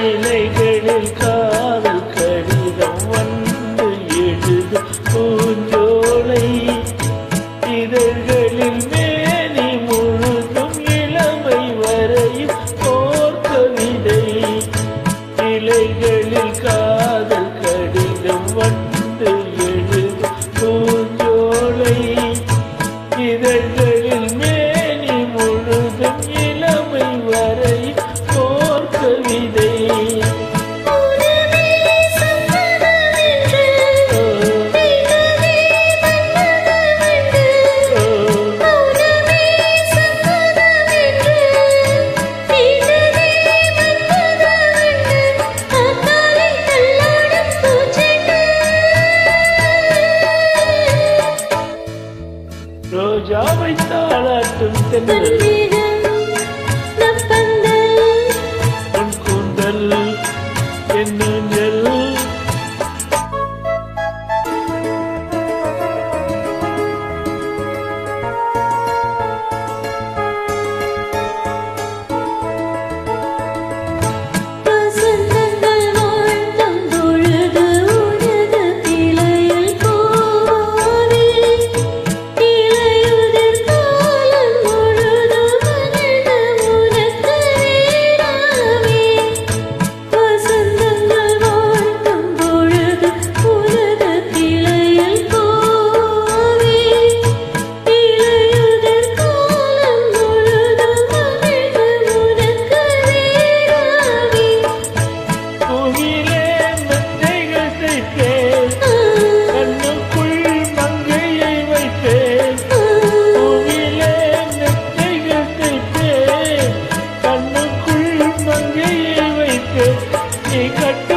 இலைகளில் காதல் கடிதம் வந்து எழுது பூஞ்சோலை, இதழ்களில் மேனி முழுதும் இளமை வரையும் ஓர் கவிதை. இலைகளில் காதல் கடிதம் வந்து எழுது பூஞ்சோலை, இதழ்களில் மேனி முழுதும் இளமை வரையும் ஓர் கவிதை. ரோஜாவை தாளாட்டும் தென்றல் உன் கூந்தல் என் ஊஞ்சல். கட்டு